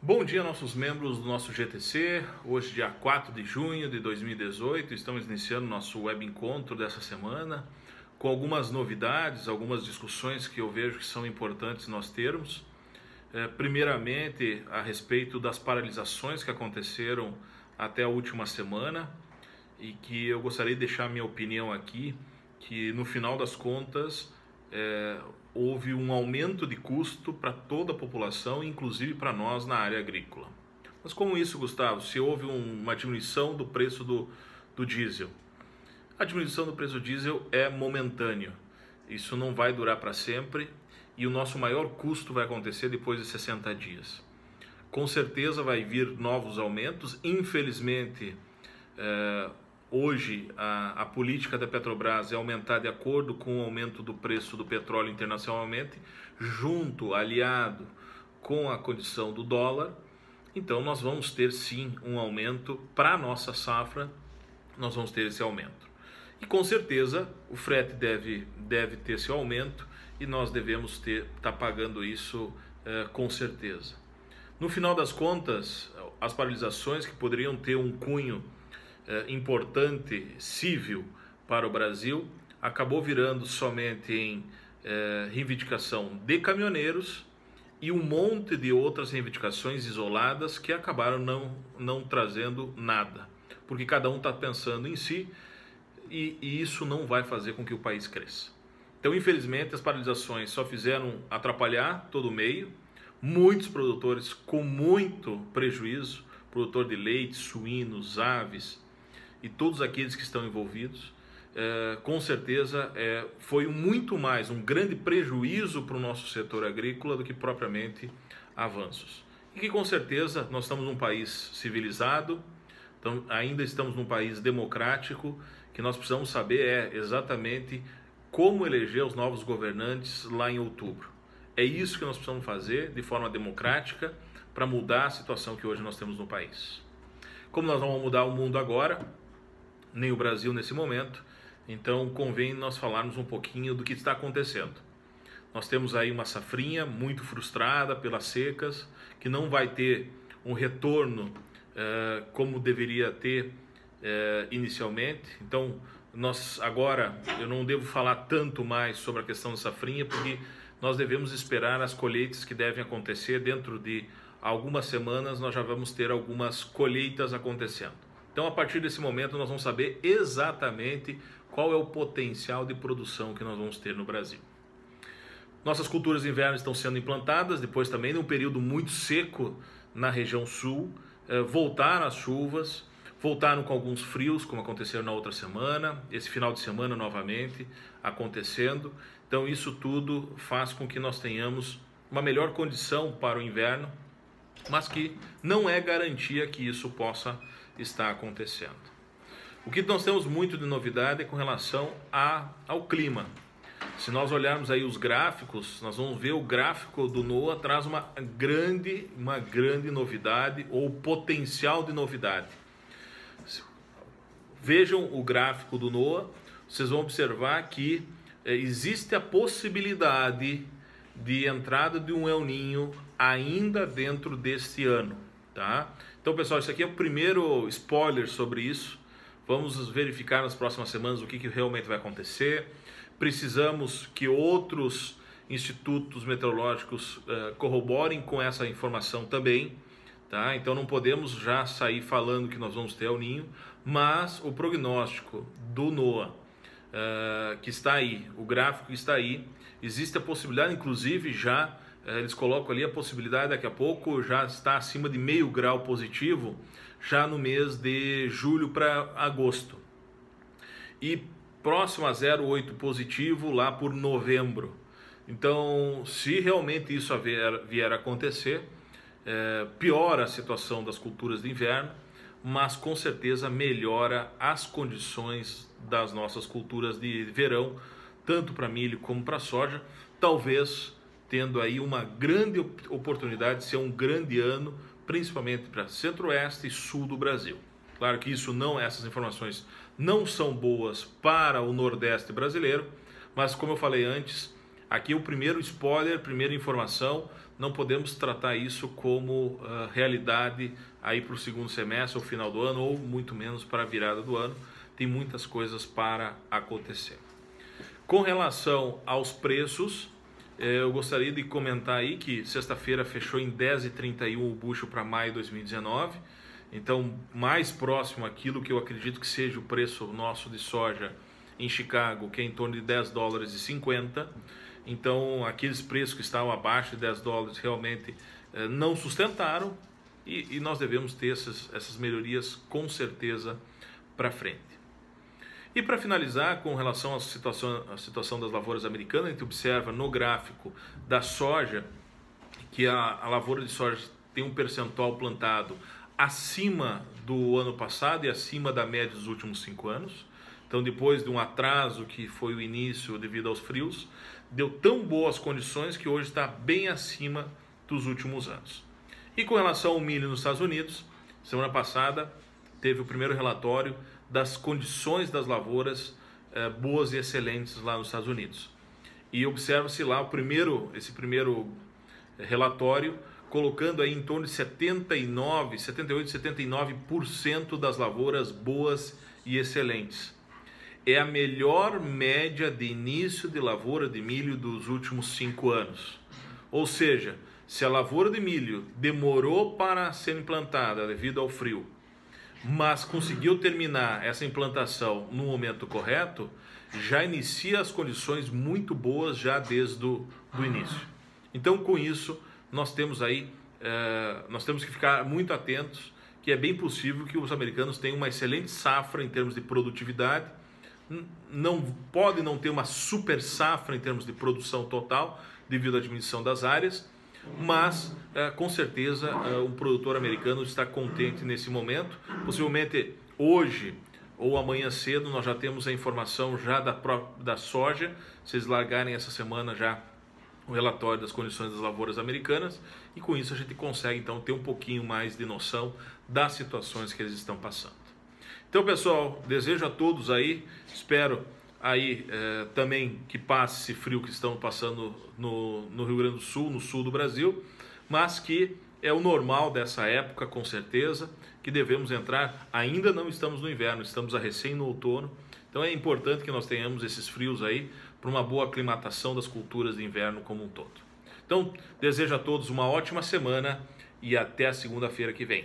Bom dia, nossos membros do nosso GTC. Hoje, dia 4 de junho de 2018, estamos iniciando nosso web encontro dessa semana com algumas novidades, algumas discussões que eu vejo que são importantes nós termos. Primeiramente, a respeito das paralisações que aconteceram até a última semana e que eu gostaria de deixar minha opinião aqui, que no final das contas houve um aumento de custo para toda a população, inclusive para nós na área agrícola. Mas como isso, Gustavo? Se houve uma diminuição do preço do diesel. A diminuição do preço do diesel é momentâneo. Isso não vai durar para sempre e o nosso maior custo vai acontecer depois de 60 dias. Com certeza vai vir novos aumentos. Infelizmente, hoje a política da Petrobras é aumentar de acordo com o aumento do preço do petróleo internacionalmente, aliado com a condição do dólar. Então nós vamos ter sim um aumento para a nossa safra, nós vamos ter esse aumento. E com certeza o frete deve ter seu aumento e nós devemos estar pagando isso com certeza. No final das contas, as paralisações que poderiam ter um cunho importante civil para o Brasil acabou virando somente em reivindicação de caminhoneiros e um monte de outras reivindicações isoladas que acabaram não trazendo nada, porque cada um está pensando em si e isso não vai fazer com que o país cresça. Então, infelizmente, as paralisações só fizeram atrapalhar todo o meio, muitos produtores com muito prejuízo, produtor de leite, suínos, aves e todos aqueles que estão envolvidos, com certeza foi muito mais um grande prejuízo para o nosso setor agrícola do que propriamente avanços. E que com certeza nós estamos num país civilizado, então, ainda estamos num país democrático, que nós precisamos saber exatamente como eleger os novos governantes lá em outubro. É isso que nós precisamos fazer de forma democrática para mudar a situação que hoje nós temos no país. Como nós não vamos mudar o mundo agora, nem o Brasil nesse momento, então convém nós falarmos um pouquinho do que está acontecendo. Nós temos aí uma safrinha muito frustrada pelas secas, que não vai ter um retorno como deveria ter inicialmente. Então eu não devo falar tanto mais sobre a questão da safrinha, porque nós devemos esperar as colheitas que devem acontecer. Dentro de algumas semanas nós já vamos ter algumas colheitas acontecendo. Então, a partir desse momento, nós vamos saber exatamente qual é o potencial de produção que nós vamos ter no Brasil. Nossas culturas de inverno estão sendo implantadas, depois também de um período muito seco na região sul. Voltaram as chuvas, voltaram com alguns frios, como aconteceu na outra semana, esse final de semana novamente acontecendo. Então, isso tudo faz com que nós tenhamos uma melhor condição para o inverno, mas que não é garantia que isso possa estar acontecendo. O que nós temos muito de novidade é com relação ao clima. Se nós olharmos aí os gráficos, nós vamos ver o gráfico do NOAA traz uma grande novidade ou potencial de novidade. Vejam o gráfico do NOAA, vocês vão observar que existe a possibilidade de entrada de um El Niño ainda dentro deste ano, tá? Então, pessoal, isso aqui é o primeiro spoiler sobre isso. Vamos verificar nas próximas semanas o que realmente vai acontecer. Precisamos que outros institutos meteorológicos corroborem com essa informação também, tá? Então não podemos já sair falando que nós vamos ter El Niño, mas o prognóstico do NOAA que está aí, o gráfico está aí, existe a possibilidade, inclusive já eles colocam ali a possibilidade daqui a pouco já está acima de meio grau positivo já no mês de julho para agosto e próximo a 0,8 positivo lá por novembro. Então, se realmente isso vier a acontecer, piora a situação das culturas de inverno, mas com certeza melhora as condições das nossas culturas de verão, tanto para milho como para soja, talvez tendo aí uma grande oportunidade de ser um grande ano, principalmente para centro-oeste e sul do Brasil. Claro que essas informações não são boas para o nordeste brasileiro, mas como eu falei antes, Aqui é o primeiro spoiler, primeira informação, não podemos tratar isso como realidade aí para o segundo semestre ou final do ano, ou muito menos para a virada do ano. Tem muitas coisas para acontecer. Com relação aos preços, eu gostaria de comentar aí que sexta-feira fechou em 10,31 o bushel para maio de 2019. Então, mais próximo àquilo que eu acredito que seja o preço nosso de soja em Chicago, que é em torno de 10 dólares e 50. Então, aqueles preços que estavam abaixo de 10 dólares realmente não sustentaram e nós devemos ter essas melhorias com certeza para frente. E para finalizar, com relação à situação das lavouras americanas, a gente observa no gráfico da soja que a lavoura de soja tem um percentual plantado acima do ano passado e acima da média dos últimos 5 anos. Então, depois de um atraso que foi o início devido aos frios, deu tão boas condições que hoje está bem acima dos últimos anos. E com relação ao milho nos Estados Unidos, semana passada teve o primeiro relatório das condições das lavouras boas e excelentes lá nos Estados Unidos. E observa-se lá esse primeiro relatório colocando aí em torno de 78, 79% das lavouras boas e excelentes. É a melhor média de início de lavoura de milho dos últimos 5 anos. Ou seja, se a lavoura de milho demorou para ser implantada devido ao frio, mas conseguiu terminar essa implantação no momento correto, já inicia as condições muito boas já desde o início. Então, com isso, nós temos que ficar muito atentos, que é bem possível que os americanos tenham uma excelente safra em termos de produtividade. Não pode não ter uma super safra em termos de produção total devido à diminuição das áreas, mas com certeza o produtor americano está contente nesse momento. Possivelmente hoje ou amanhã cedo nós já temos a informação já da soja, se eles largarem essa semana já o relatório das condições das lavouras americanas, e com isso a gente consegue então ter um pouquinho mais de noção das situações que eles estão passando. Então, pessoal, desejo a todos aí, espero aí também que passe esse frio que estão passando no Rio Grande do Sul, no sul do Brasil, mas que é o normal dessa época, com certeza, que devemos entrar. Ainda não estamos no inverno, estamos recém no outono, então é importante que nós tenhamos esses frios aí para uma boa aclimatação das culturas de inverno como um todo. Então, desejo a todos uma ótima semana e até a segunda-feira que vem.